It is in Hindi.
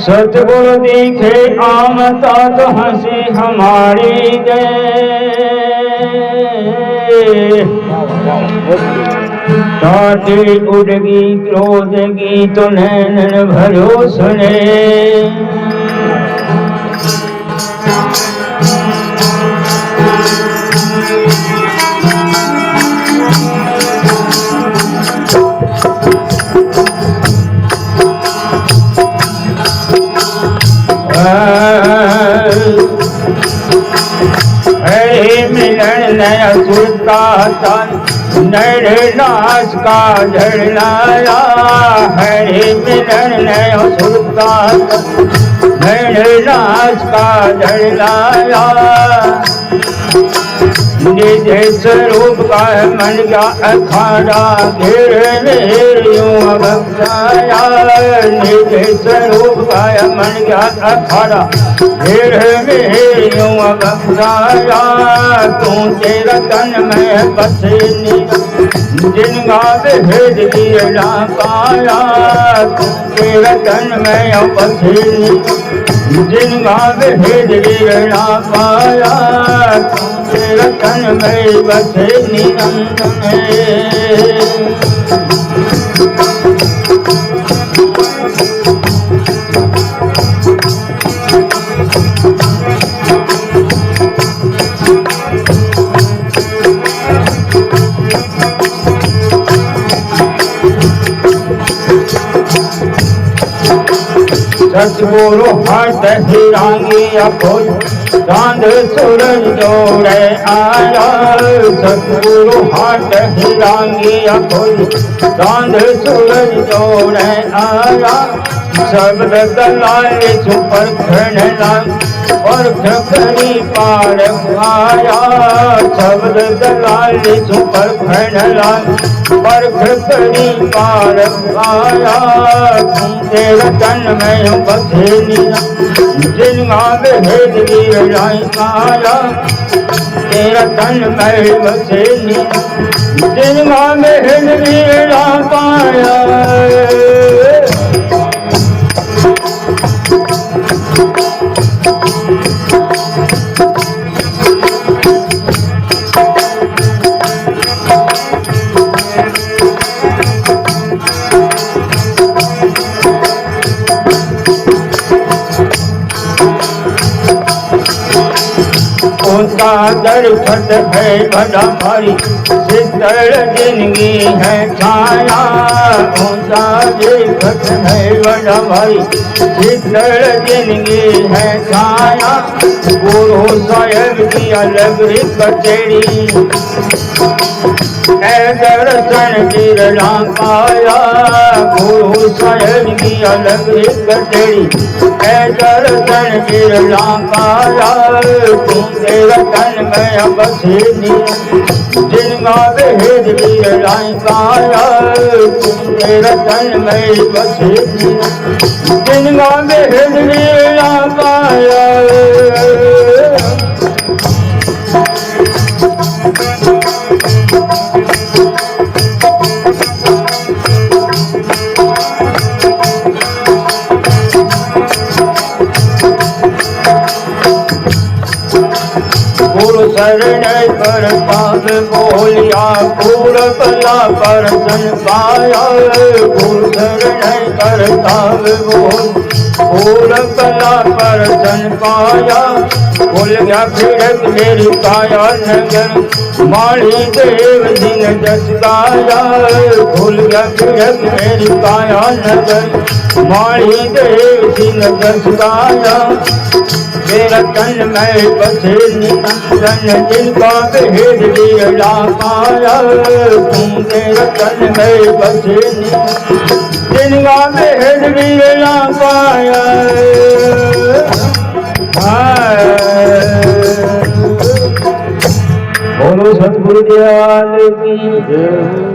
सतगुरु दिखे आमता तो हंसी हमारी गए, टाटी उड़गी क्रोधगी तो नैनन भरो सुने। हरे मिलन नया सुरता तन नरनाश का झरनाया। हरे मिलन नया सुरता तन नरनाश का झरनाया। निज स्वरूप का मन का अखाड़ा घेर यूं बख्शाया। निज स्वरूप का मन का अखाड़ा घेर यूं बख्शाया। तू तेरा तन में बसे जिनका भेद गिरना पाया। तू तेरा तन में बसे जिनका भेद गिरना पाया। तेरा तन में बसे निरंजन। सतगुरु हाथ हिरांगी अखोज चांद सूरज जोड़े आया। सतगुरु हाथ हिरांगी अखोज चांद सूरज जोड़े आया। शब्द दलाल सुपर खड़ना और खरी पार आया। शब्द दलाल सुपर खड़ना पर खरी पार आया। तेरा तन में बसे जिनका भेद गिराई पाया। तेरा तन में बसे जिनका भेद गिरा पाया। उसका दरखत है बड़ा भारी शीतल जिंदगी है छाया। उसका दरखत है बड़ा भारी शीतल जिंदगी है छाया। गुरु साहेब की अलग कचेरी दर्शन गिरना पाया। गुरु साहेब की अलग कचेरी दर्शन गिरना पाया। तू तेरा तन में बसे जिनका भेद गिरना पाया। तू तेरा तन में बसे जिनका भेद गिरना पाया। गुरु शरण कर पाव बोलिया पूर कला कर सन पाया। गुरु शरण कर पाव बोल पूर कला कर सन पाया। भूल गया फिरक मेरी काया नगर माली देव दिन जस गाया। भूल गया फिरक मेरी काया नगर माली देव दिन जस गाया। तेरा तन में बसे निरंजन जिनका भेद गिरना पाया। तुम तेरा तन में बसे जिनका भेद गिरना पाया। बोलो सतगुरु दयाल की जय।